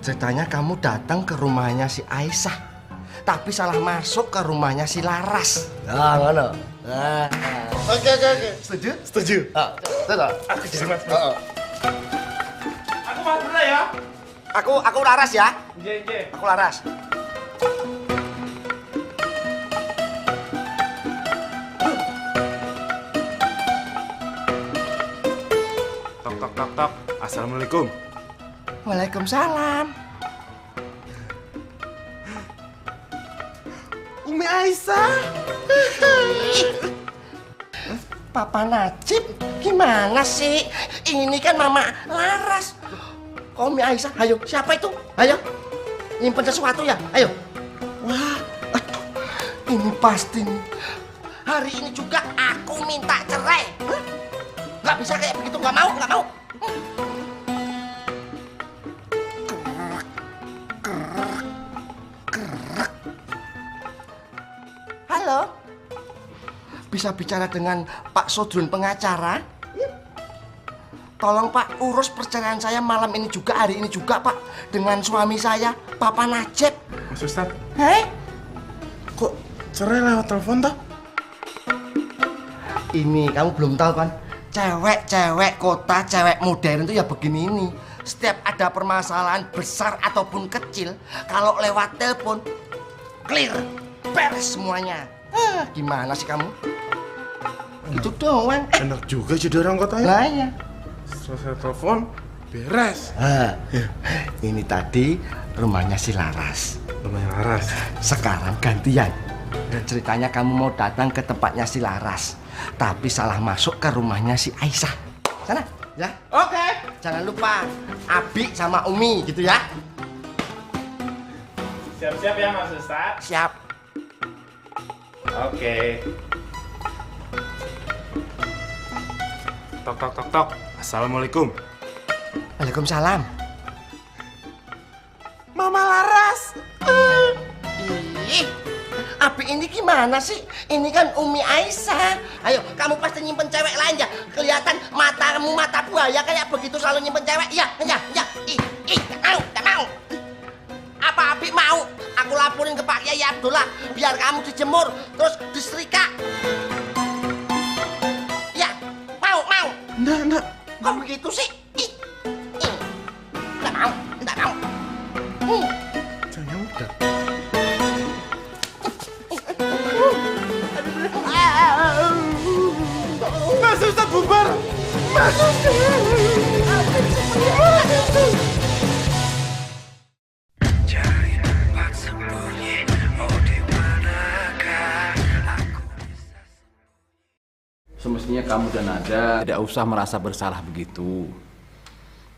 Ceritanya kamu datang ke rumahnya si Aisyah, tapi salah masuk ke rumahnya si Laras. Nah, ngono. Oke. Setuju? Setuju. Setuju. Aku jadi Mas Bro. Aku laras ya. Iya. Aku laras. Tok. Assalamualaikum. Waalaikumsalam. Umi Aisyah. Papa Najib, gimana sih? Ini kan Mama Laras. Kok Umi Aisyah? Ayo, siapa itu? Ayo, nyimpen sesuatu ya? Ayo. Wah, aduh, ini pasti nih. Hari ini juga aku minta cerai. Hah? Gak bisa kayak begitu, gak mau. Halo, bisa bicara dengan Pak Sodrun pengacara? Tolong Pak, urus perceraian saya malam ini juga, hari ini juga Pak. Dengan suami saya, Papa Najib. Mas Ustadz. Hei? Kok cerai lewat telepon toh? Ini kamu belum tahu kan? Cewek kota, cewek modern itu ya begini ini. Setiap ada permasalahan besar ataupun kecil, kalau lewat telepon, clear, beres semuanya. Gimana sih kamu? Itu doang. Enak juga jadi orang kota ya? Nah ya. Selesai telepon, beres. Ini tadi rumahnya si Laras. Rumahnya Laras? Sekarang gantian. Dan ceritanya kamu mau datang ke tempatnya si Laras, tapi salah masuk ke rumahnya si Aisyah. Sana, ya. Oke. Jangan lupa Abi sama Umi gitu ya. Siap-siap ya Mas Ustadz? Siap. Oke. Tok. Assalamualaikum. Waalaikumsalam. Mama Laras. Ih, Abi ini gimana sih? Ini kan Umi Aisyah. Ayo, kamu pasti nyimpen cewek lain ya. Kelihatan matamu mata buaya kayak begitu selalu nyimpen cewek. Iya. Gak mau. Apa Abi mau? Aku laporin ke Pak Yai Abdullah biar kamu dijemur terus disetrika. Ya, mau. Enggak. Kok begitu sih? Enggak mau. Jangan udah. Mas Ustadz bubar. Mas Semestinya kamu dan Nada tidak usah merasa bersalah begitu.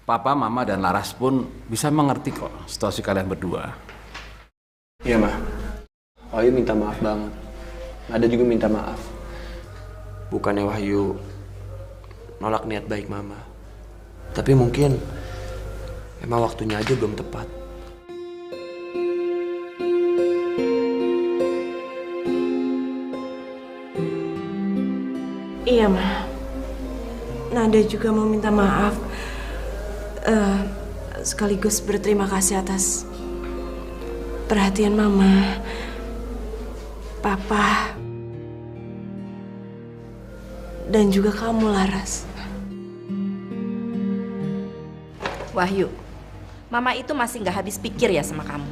Papa, Mama, dan Laras pun bisa mengerti kok situasi kalian berdua. Iya, Ma. Wahyu minta maaf banget. Nada juga minta maaf. Bukannya Wahyu nolak niat baik Mama. Tapi mungkin emang waktunya aja belum tepat. Iya, Ma. Nada juga mau minta maaf. Sekaligus berterima kasih atas perhatian Mama, Papa, dan juga kamu, Laras. Wahyu, Mama itu masih nggak habis pikir ya sama kamu.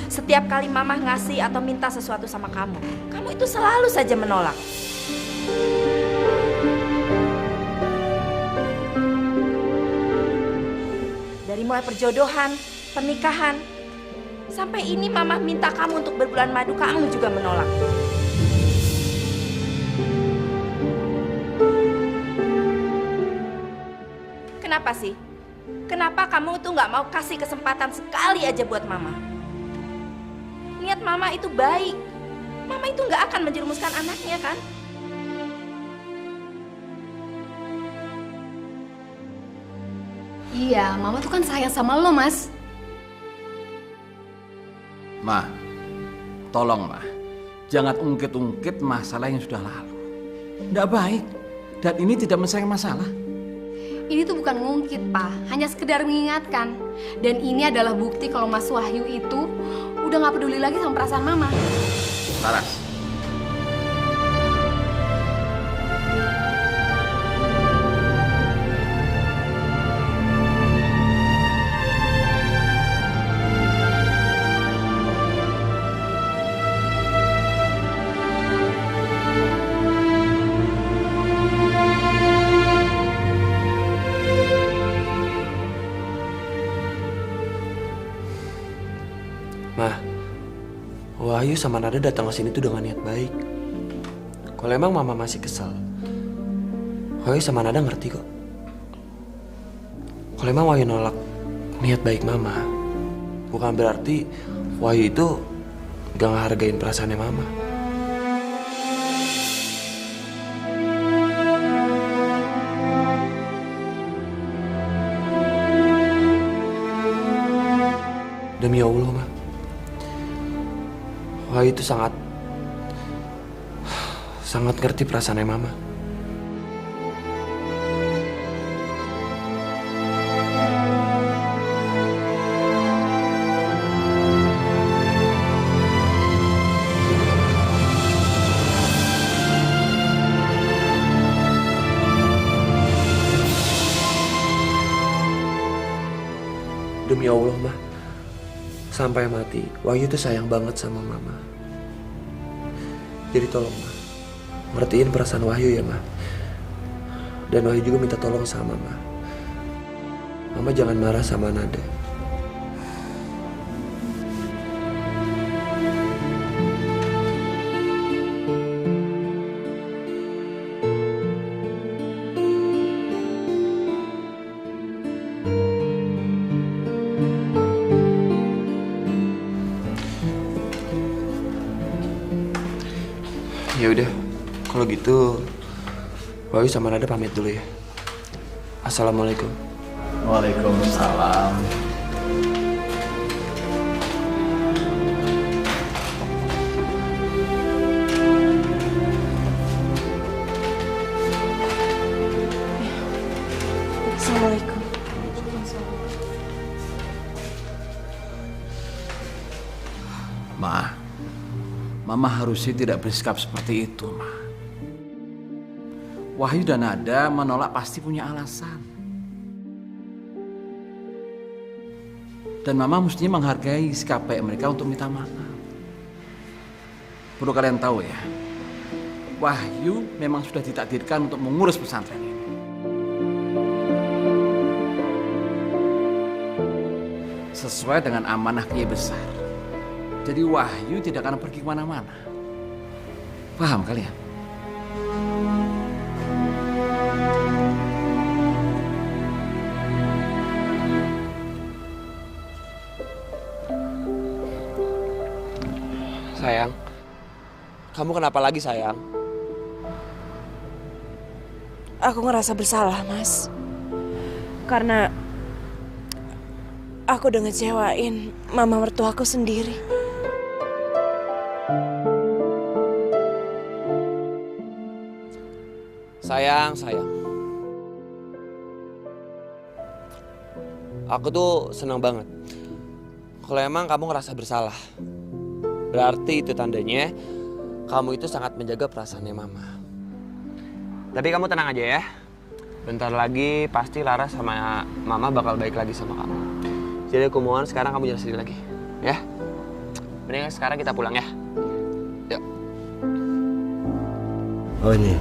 Setiap kali Mama ngasih atau minta sesuatu sama kamu itu selalu saja menolak. Dari mulai perjodohan, pernikahan, sampai ini Mama minta kamu untuk berbulan madu, kamu juga menolak. Kenapa sih? Kenapa kamu tuh nggak mau kasih kesempatan sekali aja buat Mama? Niat Mama itu baik. Mama itu nggak akan menjerumuskan anaknya kan? Iya, Mama tuh kan sayang sama lo, Mas. Ma, tolong Ma, jangan ungkit-ungkit masalah yang sudah lalu. Nggak baik, dan ini tidak menyelesaikan masalah. Ini tuh bukan ngungkit, Pak. Hanya sekedar mengingatkan. Dan ini adalah bukti kalau Mas Wahyu itu udah nggak peduli lagi sama perasaan Mama. Laras. Ma, Wahyu sama Nada datang ke sini tuh dengan niat baik. Kalau emang Mama masih kesal, Wahyu sama Nada ngerti kok. Kalau emang Wahyu nolak niat baik Mama, bukan berarti Wahyu itu gak ngehargain perasaannya Mama. Demi Allah, Ma, Wahyu itu sangat ngerti perasaannya Mama. Demi Allah, Ma, sampai mati, Wahyu tuh sayang banget sama Mama. Jadi tolong, Ma, ngertiin perasaan Wahyu ya, Ma. Dan Wahyu juga minta tolong sama Mama. Mama jangan marah sama Nada. Ya udah, kalau gitu Wahyu sama Nada pamit dulu ya. Assalamualaikum. Waalaikumsalam. Assalamualaikum. Ma, Mama harusnya tidak bersikap seperti itu, Ma. Wahyu dan Nada menolak pasti punya alasan. Dan Mama mestinya menghargai sikap baik mereka untuk minta maaf. Perlu kalian tahu ya, Wahyu memang sudah ditakdirkan untuk mengurus pesantren ini. Sesuai dengan amanah Kiai besar. Jadi Wahyu tidak akan pergi kemana-mana. Paham kalian? Sayang, kamu kenapa lagi sayang? Aku ngerasa bersalah, Mas. Karena aku udah ngecewain mama mertuaku sendiri. Sayang. Aku tuh senang banget. Kalau emang kamu ngerasa bersalah, berarti itu tandanya kamu itu sangat menjaga perasaannya Mama. Tapi kamu tenang aja ya. Bentar lagi pasti Laras sama Mama bakal baik lagi sama kamu. Jadi aku mohon sekarang kamu jangan sedih lagi, ya. Mending sekarang kita pulang ya. Yuk. Oh ini.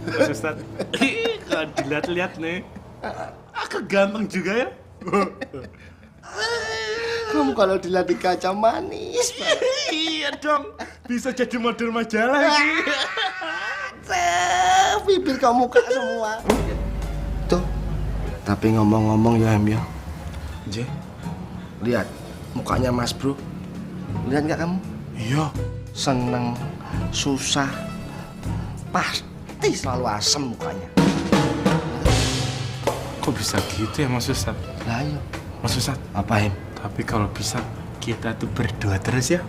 Mas Ustadz, kalau dilihat-lihat nih, aku ganteng juga ya. Kamu kalau dilihat di kaca manis banget. Iya dong, bisa jadi model majalah ini. Bibir kamu muka semua. Tuh, tapi ngomong-ngomong ya Em ya. Lihat mukanya Mas Bro. Lihat nggak kamu? Iya. Seneng, susah, pasti selalu asem mukanya. Kok bisa gitu ya Mas Ustadz? Lah iya. Mas Ustadz. Apa Em? Tapi kalau bisa kita tuh berdua terus ya.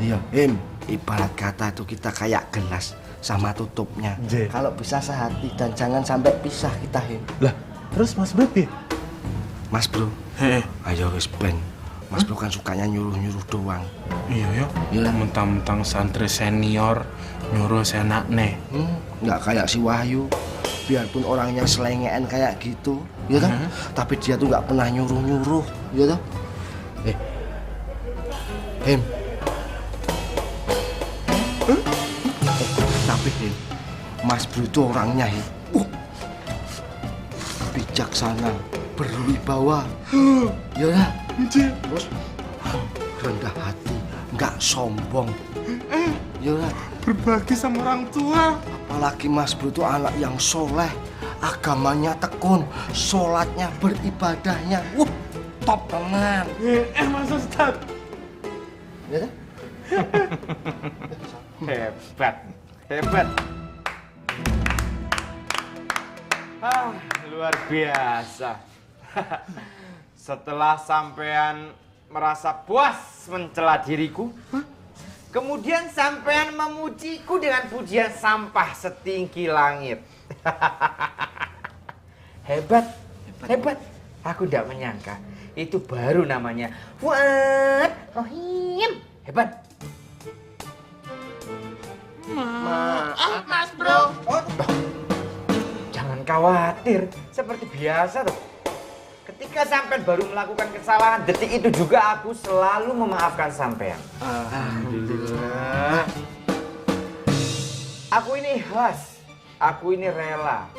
Iya Em, ibarat kata itu kita kayak gelas sama tutupnya. Kalau bisa sehati dan jangan sampai pisah kita Em. Lah, terus Mas Bro ya? Mas Bro, ayo wis ben. Mas Bro kan sukanya nyuruh-nyuruh doang. Iya ya. Mentang-mentang santri senior nyuruh senakne. Nggak kayak si Wahyu. Biarpun orangnya selengean kayak gitu, ya kan? Tapi dia tuh nggak pernah nyuruh-nyuruh, ya kan? Em. Tapi Em, Mas Bro itu orangnya bijaksana, berwibawa. Ya kan? Terus rendah hati, nggak sombong. Ya, berbagi sama orang tua. Apalagi Mas Bro itu anak yang soleh, agamanya tekun, sholatnya, beribadahnya, top tenan. Mas Ustad. Ya, Hebat. Luar biasa. Setelah sampean merasa puas mencela diriku, kemudian sampean memujiku dengan pujian sampah setinggi langit. Hebat. Aku tidak menyangka. Itu baru namanya Fuad Rohim. Hebat. Maaf, Mas Bro. Jangan khawatir, seperti biasa tuh. Ketika sampean baru melakukan kesalahan, detik itu juga aku selalu memaafkan sampean. Alhamdulillah. Aku ini ikhlas, aku ini rela.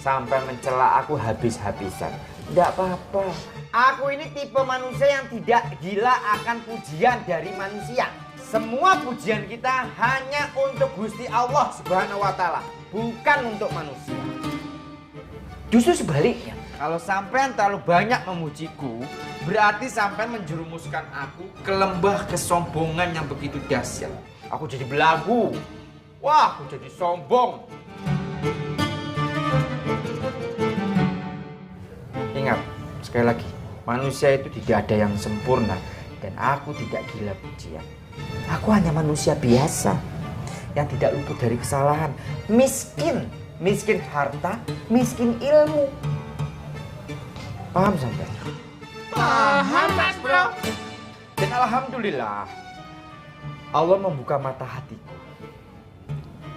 Sampai mencela aku habis-habisan. Tidak apa-apa. Aku ini tipe manusia yang tidak gila akan pujian dari manusia. Semua pujian kita hanya untuk Gusti Allah Subhanahu wa Ta'ala, bukan untuk manusia. Justru sebaliknya, kalau sampean terlalu banyak memujiku, berarti sampean menjerumuskan aku ke lembah kesombongan yang begitu dahsyat. Aku jadi belagu. Wah, aku jadi sombong. Ingat, sekali lagi, manusia itu tidak ada yang sempurna dan aku tidak gila pujian. Aku hanya manusia biasa yang tidak luput dari kesalahan, miskin harta, miskin ilmu. Paham sampai? Paham, Mas Bro. Dan alhamdulillah, Allah membuka mata hatiku.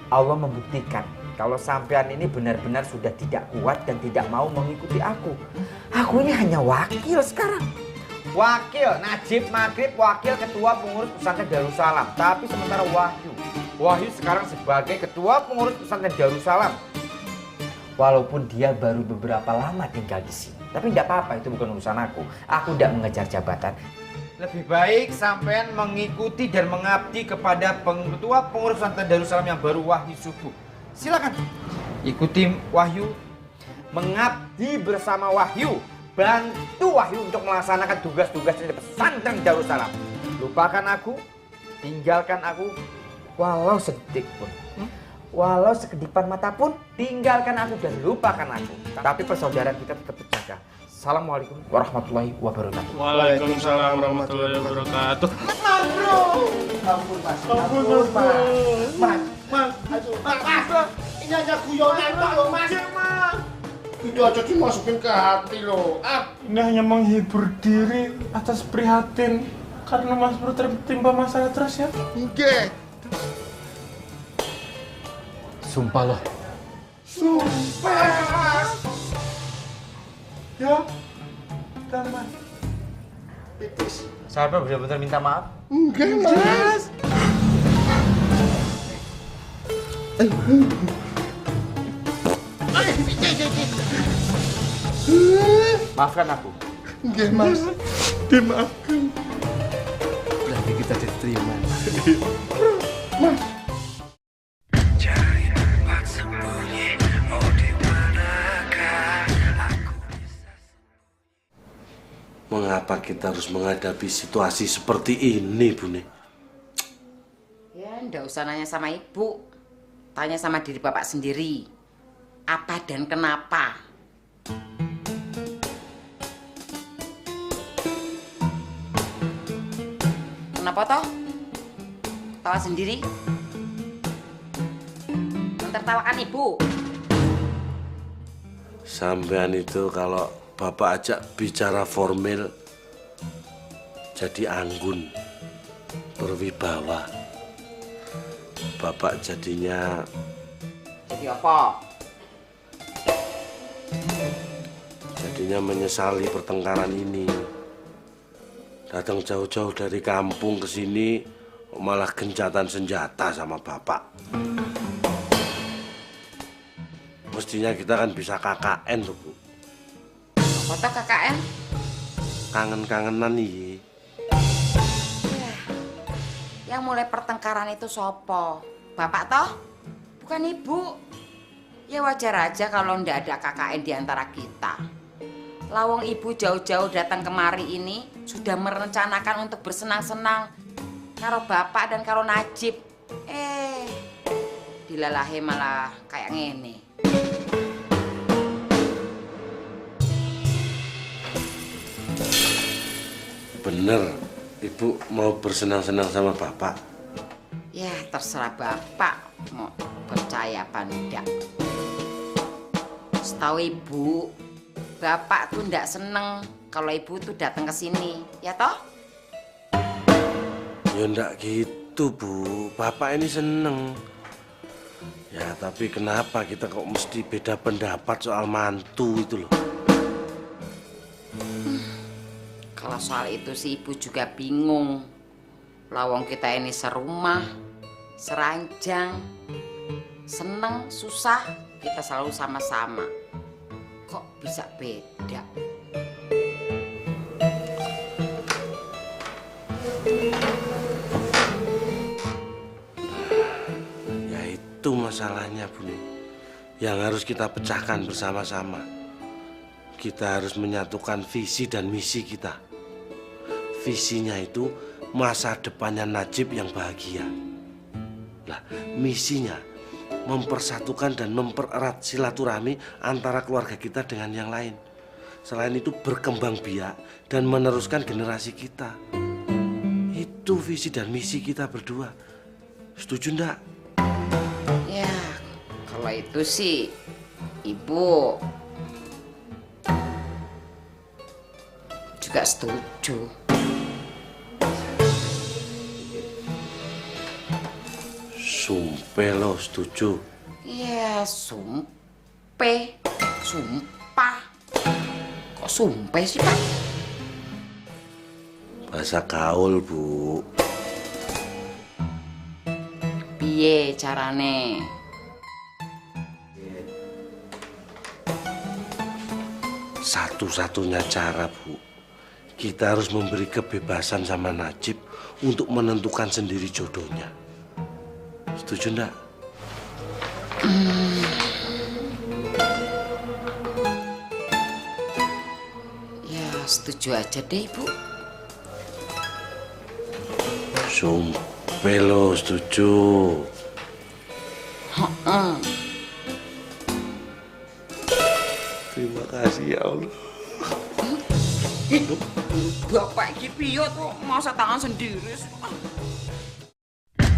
Allah membuktikan kalau sampean ini benar-benar sudah tidak kuat dan tidak mau mengikuti aku. Aku ini hanya wakil sekarang. Wakil Najib Maghrib, wakil ketua pengurus pesantren Darussalam. Tapi sementara Wahyu sekarang sebagai ketua pengurus pesantren Darussalam. Walaupun dia baru beberapa lama tinggal di sini. Tapi tidak apa-apa, itu bukan urusan aku. Aku tidak mengejar jabatan. Lebih baik sampean mengikuti dan mengabdi kepada ketua pengurus pesantren Darussalam yang baru Wahyu subuh. Silakan ikuti Wahyu, mengabdi bersama Wahyu. Bantu Wahyu untuk melaksanakan tugas-tugasnya di pesantren Darussalam. Lupakan aku, tinggalkan aku, walau sedetik pun. Walau sekedipan mata pun, tinggalkan aku dan lupakan aku. Tapi persaudaraan kita tetap terjaga. Assalamualaikum warahmatullahi wabarakatuh. Waalaikumsalam warahmatullahi wabarakatuh. Mas Bro. Ampun, Mas. Ampun, Mas. Mas, aduh. Mas, ini hanya guyonan Pak loh, Mas. Itu aja dimasukin ke hati loh. Ini hanya menghibur diri atas prihatin karena Mas Bro tertimpa masalah terus ya. Oke. Sumpah loh. Sumpah. Ya. Dan Mas. Pipis. Sampai benar-benar minta maaf. Enggak, Mas. Maafkan aku. Enggak, Mas. Dimaafkan. Berarti kita diterima. Mas. Mengapa kita harus menghadapi situasi seperti ini, Bune? Ya, ndak usah nanya sama ibu. Tanya sama diri bapak sendiri. Apa dan kenapa? Kenapa toh? Tawa sendiri? Mentertawakan ibu? Sampean itu kalau Bapak ajak bicara formal jadi anggun, berwibawa. Bapak jadinya... Jadi apa? Jadinya menyesali pertengkaran ini. Datang jauh-jauh dari kampung ke sini malah gencatan senjata sama Bapak. Mestinya kita kan bisa KKN tuh, Bu. Foto KKN? Kangen-kangenan nih. Yang mulai pertengkaran itu sopo? Bapak toh? Bukan ibu. Ya wajar aja kalau ndak ada KKN di antara kita. Lawang ibu jauh-jauh datang kemari ini sudah merencanakan untuk bersenang-senang karo bapak dan karo Najib. Dilalahe malah kayak ngene. Bener, ibu mau bersenang-senang sama bapak? Ya terserah bapak mau percaya apa enggak. Setahu ibu, bapak tuh ndak seneng kalau ibu tuh datang ke sini, ya toh? Ya ndak gitu, Bu. Bapak ini seneng. Ya, tapi kenapa kita kok mesti beda pendapat soal mantu itu loh? Kalau soal itu sih ibu juga bingung. Lawang kita ini serumah, seranjang, seneng, susah, kita selalu sama-sama. Kok bisa beda? Ya itu masalahnya, Bu. Yang harus kita pecahkan bersama-sama. Kita harus menyatukan visi dan misi kita. Visinya itu masa depannya Najib yang bahagia. Lah, misinya mempersatukan dan mempererat silaturahmi antara keluarga kita dengan yang lain. Selain itu berkembang biak dan meneruskan generasi kita. Itu visi dan misi kita berdua. Setuju ndak? Ya, kalau itu sih ibu juga setuju. Sumpah lo setuju? Iya, sumpah. Kok sumpah sih, Pak? Bahasa gaul, Bu. Piye carane? Satu-satunya cara, Bu, kita harus memberi kebebasan sama Najib untuk menentukan sendiri jodohnya. Setuju enggak? Ya, setuju aja deh, Ibu. Sumpah lo setuju. Terima kasih ya Allah. Bapak iki piye kok masa tangan sendiri?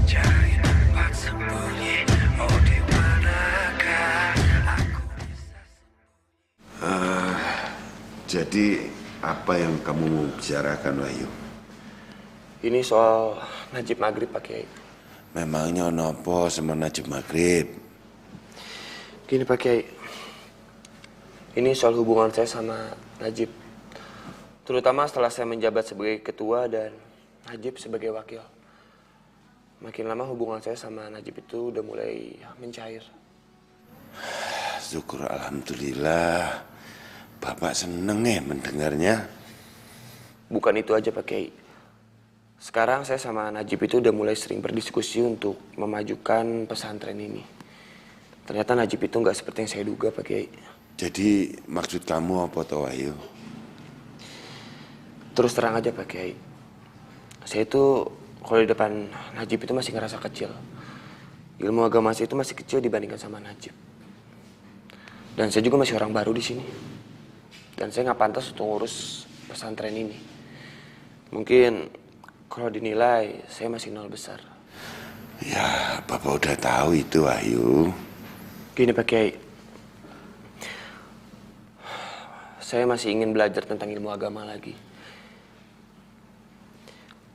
Cari tempat sembunyi, oh di manakah aku bisa. Jadi apa yang kamu mau bicarakan, Wahyu? Ini soal Najib Maghrib, Pak Kiai. Memangnya nopo sama Najib Maghrib? Gini Pak Kiai, ini soal hubungan saya sama Najib. Terutama setelah saya menjabat sebagai ketua dan Najib sebagai wakil. Makin lama hubungan saya sama Najib itu udah mulai mencair. Syukur alhamdulillah. Bapak seneng ya mendengarnya. Bukan itu aja Pak Kiai. Sekarang saya sama Najib itu udah mulai sering berdiskusi untuk memajukan pesantren ini. Ternyata Najib itu nggak seperti yang saya duga Pak Kiai. Jadi maksud kamu apa toh, Wahyu? Terus terang aja Pak Kiai, saya itu kalau di depan Najib itu masih ngerasa kecil. Ilmu agama saya itu masih kecil dibandingkan sama Najib. Dan saya juga masih orang baru di sini. Dan saya nggak pantas untuk ngurus pesantren ini. Mungkin kalau dinilai saya masih nol besar. Ya, Bapak udah tahu itu, Wahyu. Gini Pak Kiai, saya masih ingin belajar tentang ilmu agama lagi.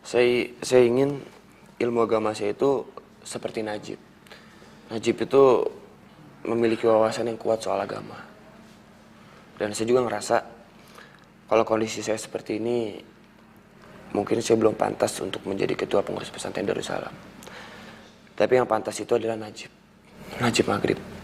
Saya ingin ilmu agama saya itu seperti Najib. Najib itu memiliki wawasan yang kuat soal agama. Dan saya juga ngerasa kalau kondisi saya seperti ini, mungkin saya belum pantas untuk menjadi ketua pengurus pesantren Darussalam. Tapi yang pantas itu adalah Najib Maghrib.